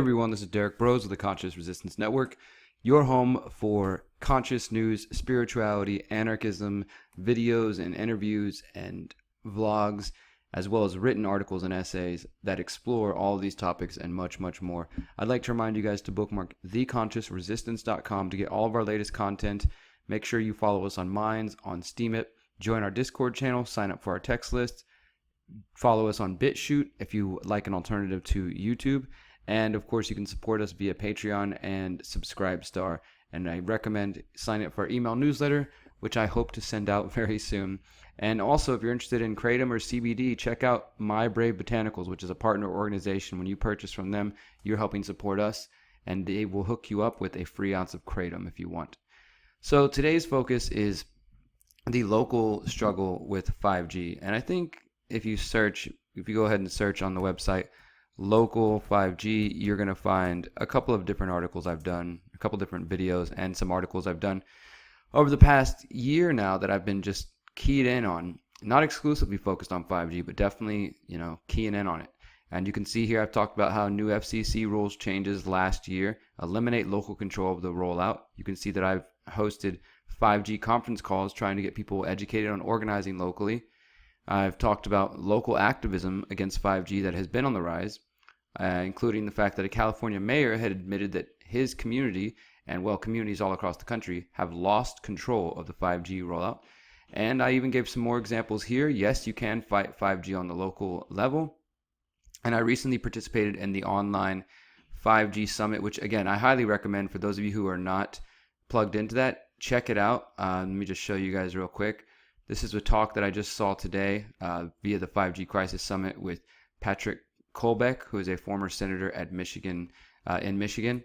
everyone, this is Derrick Broze of the Conscious Resistance Network, your home for conscious news, spirituality, anarchism, videos and interviews and vlogs, as well as written articles and essays that explore all of these topics and much, much more. I'd like to remind you guys to bookmark theconsciousresistance.com to get all of our latest content. Make sure you follow us on Minds, on Steemit, join our Discord channel, sign up for our text list, follow us on BitChute if you like an alternative to YouTube. And of course, you can support us via Patreon and Subscribestar. And I recommend signing up for our email newsletter, which I hope to send out very soon. And also, if you're interested in Kratom or CBD, check out My Brave Botanicals, which is a partner organization. When you purchase from them, you're helping support us, and they will hook you up with a free ounce of Kratom if you want. So today's focus is the local struggle with 5G. And I think if you go ahead and search on the website, local 5G, you're going to find a couple of different articles I've done, a couple different videos, and some articles I've done over the past year now that I've been just keyed in on, not exclusively focused on 5G, but definitely, keying in on it. And you can see here I've talked about how new FCC rules changes last year eliminate local control of the rollout. You can see that I've hosted 5G conference calls trying to get people educated on organizing locally. I've talked about local activism against 5G that has been on the rise, including the fact that a California mayor had admitted that his community, and communities all across the country, have lost control of the 5G rollout. And I even gave some more examples here. Yes, you can fight 5G on the local level. And I recently participated in the online 5G summit, which again, I highly recommend for those of you who are not plugged into that. Check it out. Let me just show you guys real quick. This is a talk that I just saw today via the 5G Crisis Summit with Patrick Colbeck, who is a former senator at Michigan, in Michigan.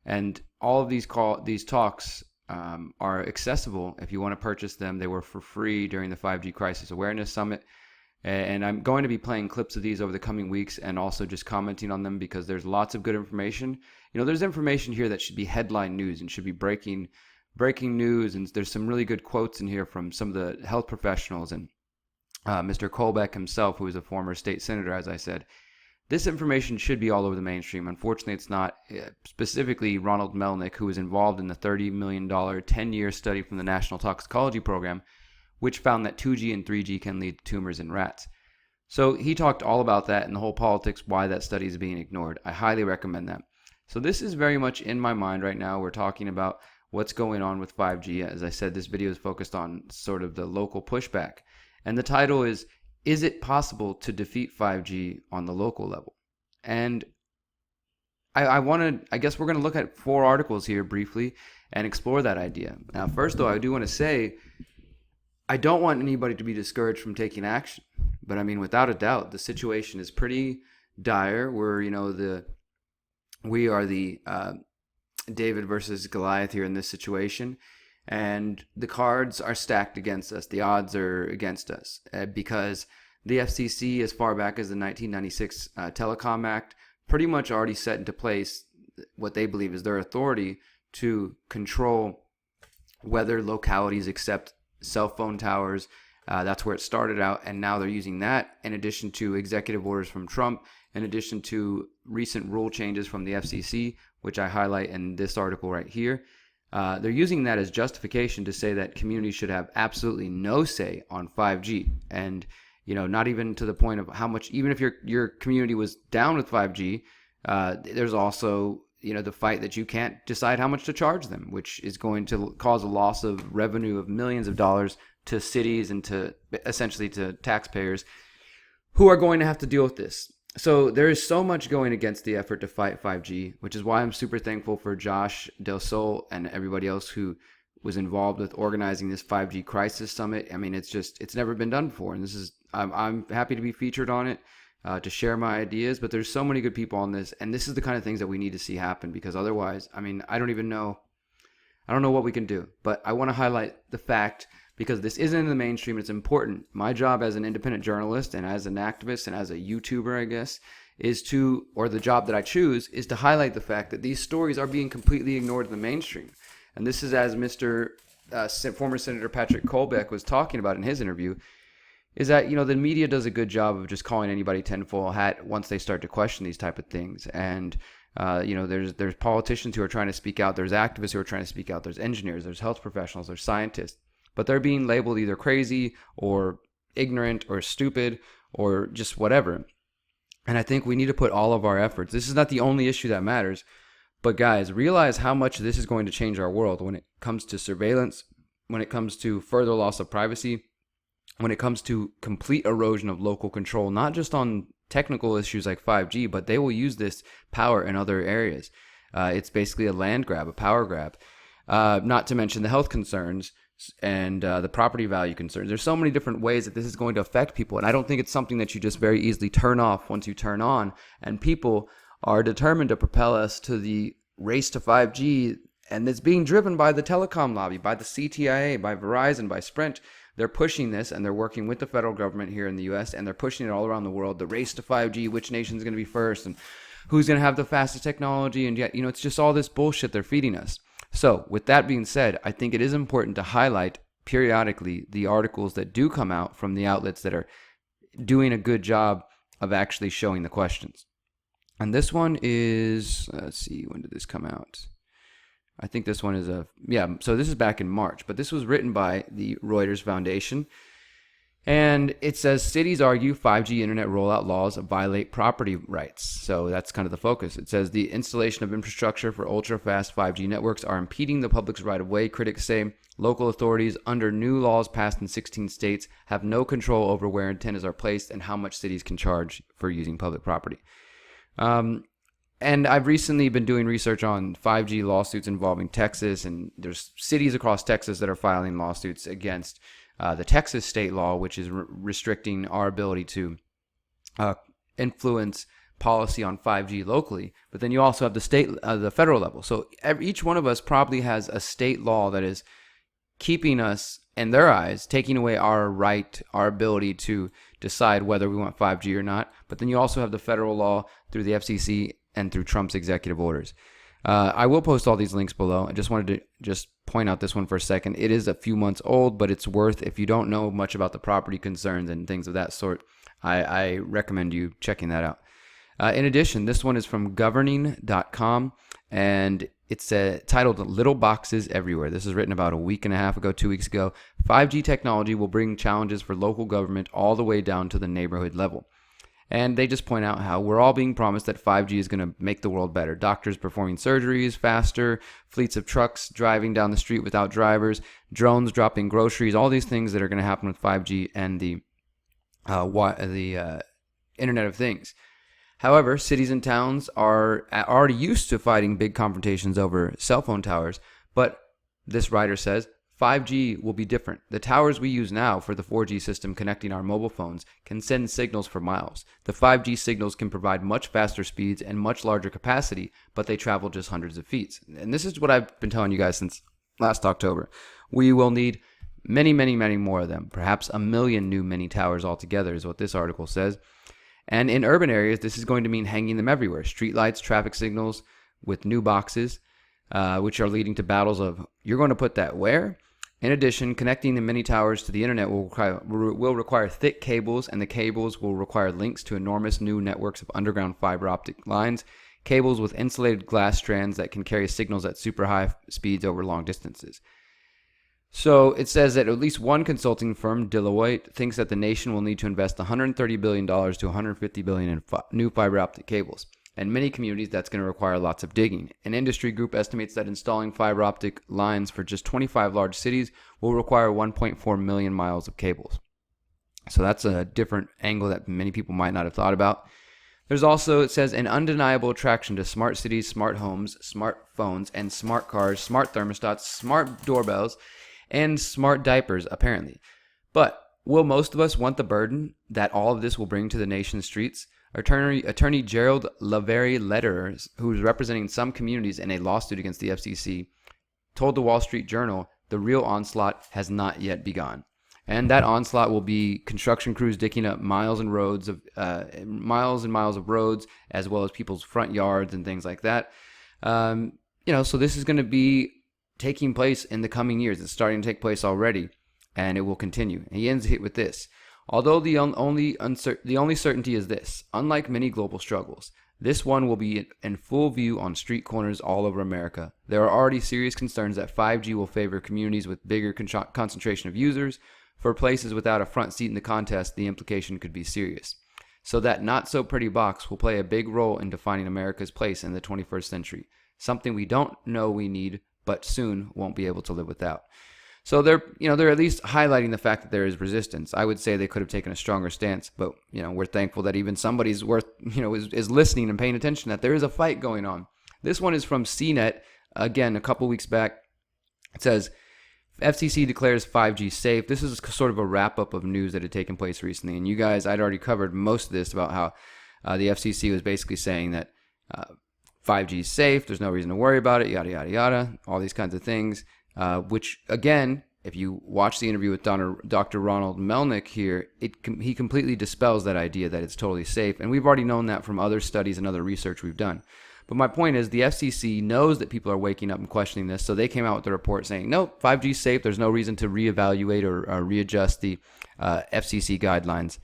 And all of these talks are accessible if you want to purchase them. They were for free during the 5G Crisis Awareness Summit. And I'm going to be playing clips of these over the coming weeks and also just commenting on them because there's lots of good information. There's information here that should be headline news and should be breaking news, and there's some really good quotes in here from some of the health professionals and Mr. Colbeck himself, who is a former state senator, as I said. This information should be all over the mainstream. Unfortunately, it's not. Specifically, Ronald Melnick, who was involved in the $30 million 10-year study from the National Toxicology Program, which found that 2G and 3G can lead to tumors in rats. So he talked all about that and the whole politics, why that study is being ignored. I highly recommend that. So this is very much in my mind right now. We're talking about what's going on with 5G. As I said, this video is focused on sort of the local pushback. And the title is it possible to defeat 5G on the local level? And I guess we're going to look at 4 articles here briefly and explore that idea. Now, first though, I do want to say, I don't want anybody to be discouraged from taking action. But I mean, without a doubt, the situation is pretty dire. We are the David versus Goliath here in this situation, and the cards are stacked against us. The odds are against us because the FCC, as far back as the 1996 Telecom Act, pretty much already set into place what they believe is their authority to control whether localities accept cell phone towers. That's where it started out, and now they're using that in addition to executive orders from Trump, in addition to recent rule changes from the FCC, which I highlight in this article right here. They're using that as justification to say that communities should have absolutely no say on 5G. And, not even to the point of how much, even if your community was down with 5G, there's also, the fight that you can't decide how much to charge them, which is going to cause a loss of revenue of millions of dollars to cities and to essentially to taxpayers who are going to have to deal with this. So there is so much going against the effort to fight 5G, which is why I'm super thankful for Josh Del Sol and everybody else who was involved with organizing this 5G Crisis Summit. I mean, it's never been done before, and I'm happy to be featured on it, to share my ideas. But there's so many good people on this, and this is the kind of things that we need to see happen, because otherwise, I mean, I don't know what we can do. But I want to highlight the fact, because this isn't in the mainstream, it's important. My job as an independent journalist and as an activist and as a YouTuber, I guess, the job that I choose is to highlight the fact that these stories are being completely ignored in the mainstream. And this is, as Mr. Former Senator Patrick Colbeck was talking about in his interview, is that, the media does a good job of just calling anybody tinfoil hat once they start to question these type of things. And There's politicians who are trying to speak out. There's activists who are trying to speak out. There's engineers. There's health professionals. There's scientists. But they're being labeled either crazy or ignorant or stupid or just whatever. And I think we need to put all of our efforts. This is not the only issue that matters. But guys, realize how much this is going to change our world when it comes to surveillance, when it comes to further loss of privacy, when it comes to complete erosion of local control, not just on technical issues like 5G, but they will use this power in other areas. It's basically a land grab, a power grab, not to mention the health concerns and the property value concerns. There's so many different ways that this is going to affect people, and I don't think it's something that you just very easily turn off once you turn on, and people are determined to propel us to the race to 5G, and it's being driven by the telecom lobby, by the CTIA, by Verizon, by Sprint. They're pushing this, and they're working with the federal government here in the U.S., and they're pushing it all around the world. The race to 5G, which nation's going to be first, and who's going to have the fastest technology, and yet, it's just all this bullshit they're feeding us. So, with that being said, I think it is important to highlight periodically the articles that do come out from the outlets that are doing a good job of actually showing the questions. And this one is, let's see, when did this come out? I think this one is so this is back in March, but this was written by the Reuters Foundation. And it says, cities argue 5G internet rollout laws violate property rights. So that's kind of the focus. It says the installation of infrastructure for ultra-fast 5G networks are impeding the public's right-of-way. Critics say local authorities, under new laws passed in 16 states, have no control over where antennas are placed and how much cities can charge for using public property. And I've recently been doing research on 5G lawsuits involving Texas, and there's cities across Texas that are filing lawsuits against the Texas state law, which is restricting our ability to influence policy on 5G locally. But then you also have the federal level. So each one of us probably has a state law that is keeping us, in their eyes, taking away our right, our ability to decide whether we want 5G or not. But then you also have the federal law through the FCC and through Trump's executive orders. I will post all these links below. I just wanted to point out this one for a second. It is a few months old, but it's worth, if you don't know much about the property concerns and things of that sort, I recommend you checking that out. In addition, this one is from governing.com, and it's titled Little Boxes Everywhere. This is written about a week and a half ago, 2 weeks ago. 5G technology will bring challenges for local government all the way down to the neighborhood level. And they just point out how we're all being promised that 5G is going to make the world better. Doctors performing surgeries faster, fleets of trucks driving down the street without drivers, drones dropping groceries, all these things that are going to happen with 5G and the Internet of Things. However, cities and towns are already used to fighting big confrontations over cell phone towers, but this writer says 5G will be different. The towers we use now for the 4G system connecting our mobile phones can send signals for miles. The 5G signals can provide much faster speeds and much larger capacity, but they travel just hundreds of feet. And this is what I've been telling you guys since last October. We will need many, many, many more of them. Perhaps 1 million new mini towers altogether is what this article says. And in urban areas, this is going to mean hanging them everywhere. Streetlights, traffic signals with new boxes, which are leading to battles of, you're going to put that where? In addition, connecting the mini towers to the internet will require thick cables, and the cables will require links to enormous new networks of underground fiber optic lines, cables with insulated glass strands that can carry signals at super high speeds over long distances. So it says that at least one consulting firm, Deloitte, thinks that the nation will need to invest $130 billion to $150 billion in new fiber optic cables. In many communities, that's going to require lots of digging. An industry group estimates that installing fiber optic lines for just 25 large cities will require 1.4 million miles of cables. So that's a different angle that many people might not have thought about. There's also, it says, an undeniable attraction to smart cities, smart homes, smartphones, and smart cars, smart thermostats, smart doorbells, and smart diapers, apparently. But will most of us want the burden that all of this will bring to the nation's streets? Attorney Gerald Lavery Lederer, who is representing some communities in a lawsuit against the FCC, told the Wall Street Journal the real onslaught has not yet begun. And that onslaught will be construction crews digging up miles and miles of roads, as well as people's front yards and things like that. So this is going to be taking place in the coming years. It's starting to take place already, and it will continue. And he ends it with this. Although the only certainty is this: unlike many global struggles, This one will be in full view on street corners all over America. There are already serious concerns that 5G will favor communities with bigger concentration of users. For places without a front seat in the contest, the implication could be serious. So that not-so-pretty box will play a big role in defining America's place in the 21st century, something we don't know we need, but soon won't be able to live without. So they're at least highlighting the fact that there is resistance. I would say they could have taken a stronger stance, but we're thankful that even somebody's is listening and paying attention, that there is a fight going on. This one is from CNET, again, a couple weeks back. It says, FCC declares 5G safe. This is sort of a wrap-up of news that had taken place recently. And you guys, I'd already covered most of this about how the FCC was basically saying that 5G is safe, there's no reason to worry about it, yada, yada, yada, all these kinds of things. Which, again, if you watch the interview with Dr. Ronald Melnick here, he completely dispels that idea that it's totally safe. And we've already known that from other studies and other research we've done. But my point is the FCC knows that people are waking up and questioning this, so they came out with a report saying, no, 5G is safe. There's no reason to reevaluate or readjust the FCC guidelines.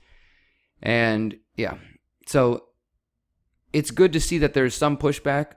And, yeah, so it's good to see that there's some pushback.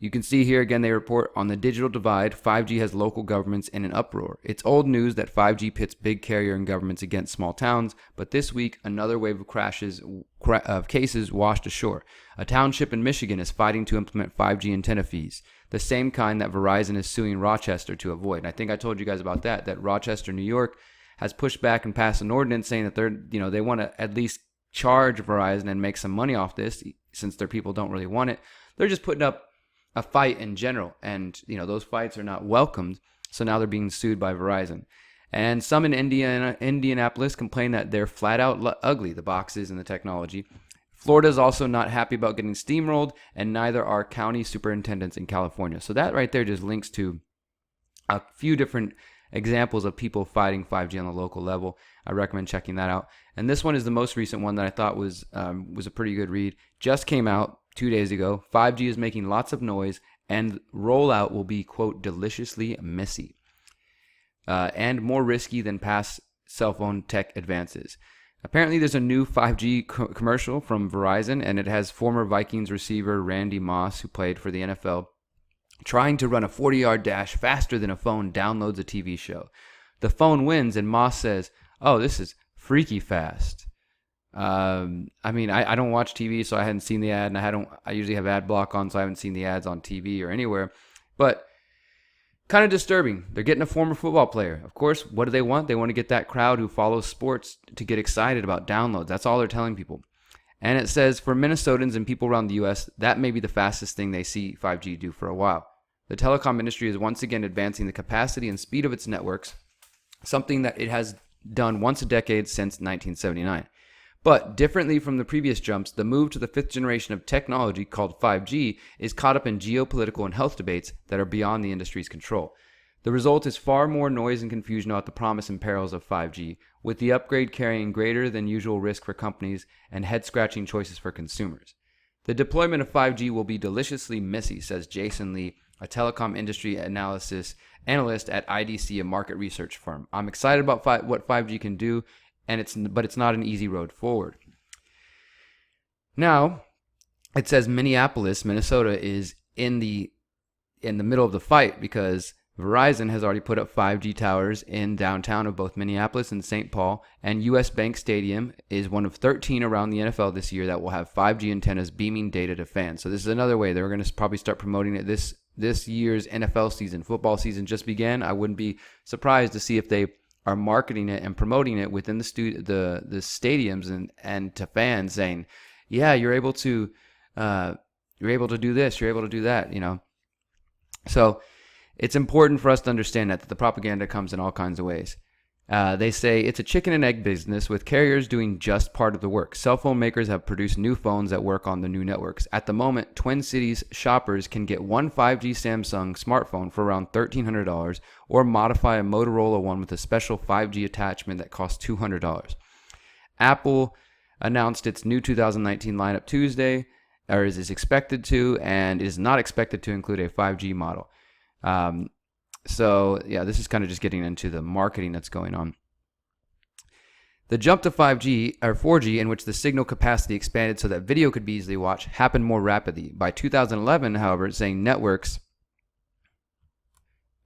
You can see here again, they report on the digital divide. 5G has local governments in an uproar. It's old news that 5G pits big carrier and governments against small towns, but this week another wave of cases washed ashore. A township in Michigan is fighting to implement 5G antenna fees, the same kind that Verizon is suing Rochester to avoid. And I think I told you guys about that Rochester, New York, has pushed back and passed an ordinance saying that they want to at least charge Verizon and make some money off this, since their people don't really want it. They're just putting up a fight in general, and those fights are not welcomed, so now they're being sued by Verizon. And some in Indianapolis complain that they're flat out ugly, the boxes and the technology. Florida is also not happy about getting steamrolled, and neither are county superintendents in California. So that right there just links to a few different examples of people fighting 5G on the local level. I recommend checking that out. And this one is the most recent one that I thought was a pretty good read. Just came out 2 days ago. 5G is making lots of noise, and rollout will be, quote, deliciously messy and more risky than past cell phone tech advances. Apparently, there's a new 5G commercial from Verizon, and it has former Vikings receiver Randy Moss, who played for the NFL, trying to run a 40-yard dash faster than a phone downloads a TV show. The phone wins, and Moss says, "Oh, this is freaky fast." I don't watch TV, so I hadn't seen the ad, and I usually have ad block on, so I haven't seen the ads on TV or anywhere. But kind of disturbing. They're getting a former football player. Of course, what do they want? They want to get that crowd who follows sports to get excited about downloads. That's all they're telling people. And it says, for Minnesotans and people around the U.S., that may be the fastest thing they see 5G do for a while. The telecom industry is once again advancing the capacity and speed of its networks, something that it has done once a decade since 1979. But differently from the previous jumps, the move to the fifth generation of technology called 5G is caught up in geopolitical and health debates that are beyond the industry's control. The result is far more noise and confusion about the promise and perils of 5G, with the upgrade carrying greater than usual risk for companies and head-scratching choices for consumers. The deployment of 5G will be deliciously messy, says Jason Lee, a telecom industry analyst at IDC, a market research firm. I'm excited about what 5G can do, but it's not an easy road forward. Now, it says Minneapolis, Minnesota is in the middle of the fight because Verizon has already put up 5G towers in downtown of both Minneapolis and St. Paul, and US Bank Stadium is one of 13 around the NFL this year that will have 5G antennas beaming data to fans. So this is another way they're going to probably start promoting it. This year's NFL season, football season just began. I wouldn't be surprised to see if they are marketing it and promoting it within the stadiums and to fans, saying, "Yeah, you're able to do this, you're able to do that." So it's important for us to understand that the propaganda comes in all kinds of ways. They say it's a chicken and egg business, with carriers doing just part of the work. Cell phone makers have produced new phones that work on the new networks. At the moment, Twin Cities shoppers can get one 5G Samsung smartphone for around $1,300 or modify a Motorola one with a special 5G attachment that costs $200. Apple announced its new 2019 lineup Tuesday, or is expected to, and is not expected to include a 5G model. So, yeah, this is kind of just getting into the marketing that's going on. The jump to 5G or 4G, in which the signal capacity expanded so that video could be easily watched, happened more rapidly. By 2011, however, saying networks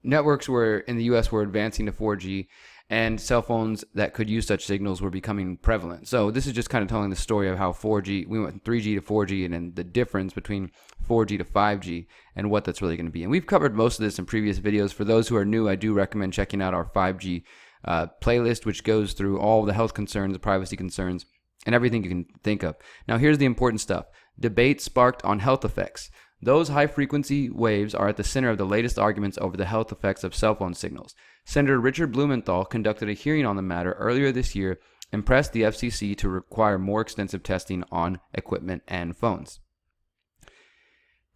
were in the US were advancing to 4G, and cell phones that could use such signals were becoming prevalent. So this is just kind of telling the story of how 4G, we went from 3G to 4G, and then the difference between 4G to 5G and what that's really going to be. And we've covered most of this in previous videos. For those who are new, I do recommend checking out our 5G playlist, which goes through all the health concerns, the privacy concerns, and everything you can think of. Now here's the important stuff. Debate sparked on health effects. Those high-frequency waves are at the center of the latest arguments over the health effects of cell phone signals. Senator Richard Blumenthal conducted a hearing on the matter earlier this year and pressed the FCC to require more extensive testing on equipment and phones.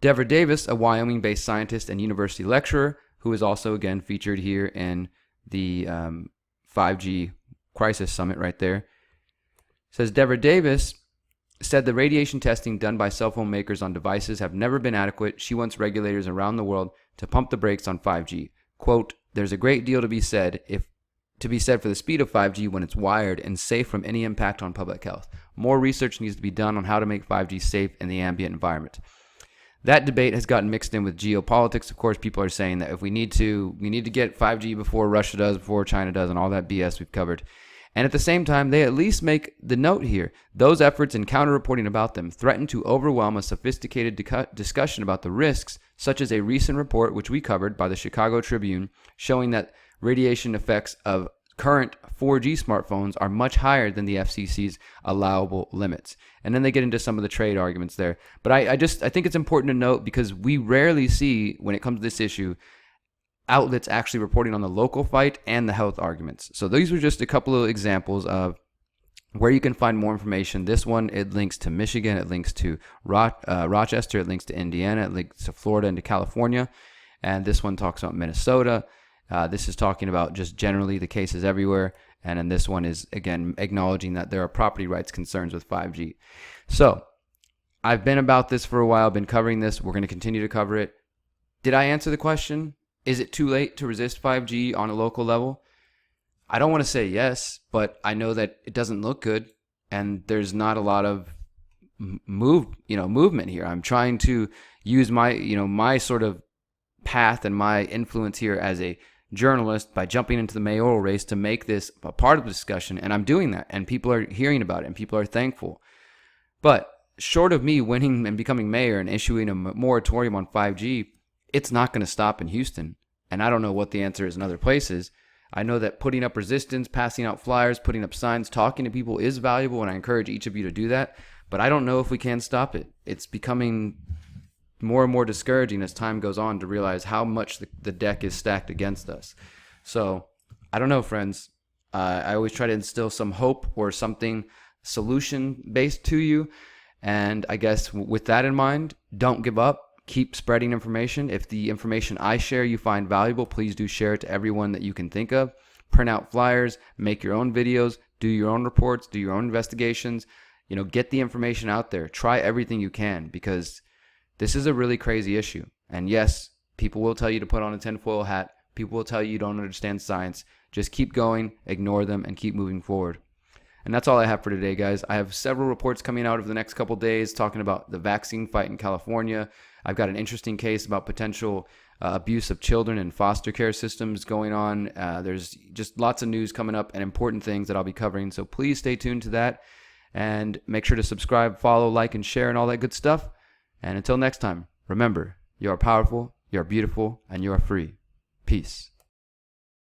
Deborah Davis, a Wyoming-based scientist and university lecturer, who is also, again, featured here in the 5G Crisis Summit right there, says Deborah Davis said the radiation testing done by cell phone makers on devices have never been adequate. She wants regulators around the world to pump the brakes on 5G. Quote, there's a great deal to be said for the speed of 5G when it's wired and safe from any impact on public health. More research needs to be done on how to make 5G safe in the ambient environment. That debate has gotten mixed in with geopolitics. Of course, people are saying that if we need to get 5G before Russia does, before China does, and all that BS we've covered. And at the same time, they at least make the note here. Those efforts and counter-reporting about them threaten to overwhelm a sophisticated discussion about the risks, such as a recent report, which we covered by the Chicago Tribune, showing that radiation effects of current 4G smartphones are much higher than the FCC's allowable limits. And then they get into some of the trade arguments there. But I think it's important to note, because we rarely see, when it comes to this issue, outlets actually reporting on the local fight and the health arguments. So these were just a couple of examples of where you can find more information. This one, it links to Michigan, it links to Rochester, it links to Indiana, it links to Florida and to California. And this one talks about Minnesota. This is talking about just generally the cases everywhere. And then this one is, again, acknowledging that there are property rights concerns with 5G. So I've been about this for a while, been covering this. We're going to continue to cover it. Did I answer the question? Is it too late to resist 5G on a local level? I don't want to say yes, but I know that it doesn't look good, and there's not a lot of movement here. I'm trying to use my sort of path and my influence here as a journalist by jumping into the mayoral race to make this a part of the discussion, and I'm doing that, and people are hearing about it, and people are thankful. But short of me winning and becoming mayor and issuing a moratorium on 5G, it's not going to stop in Houston. And I don't know what the answer is in other places. I know that putting up resistance, passing out flyers, putting up signs, talking to people is valuable, and I encourage each of you to do that. But I don't know if we can stop it. It's becoming more and more discouraging as time goes on to realize how much the deck is stacked against us. So I don't know, friends. I always try to instill some hope or something solution-based to you. And I guess with that in mind, don't give up. Keep spreading information. If the information I share you find valuable, please do share it to everyone that you can think of. Print out flyers, make your own videos, do your own reports, do your own investigations. Get the information out there. Try everything you can, because this is a really crazy issue. And yes, people will tell you to put on a tinfoil hat. People will tell you don't understand science. Just keep going, ignore them, and keep moving forward. And that's all I have for today, guys. I have several reports coming out over the next couple days talking about the vaccine fight in California. I've got an interesting case about potential abuse of children in foster care systems going on. There's just lots of news coming up and important things that I'll be covering. So please stay tuned to that. And make sure to subscribe, follow, like, and share, and all that good stuff. And until next time, remember, you are powerful, you are beautiful, and you are free. Peace.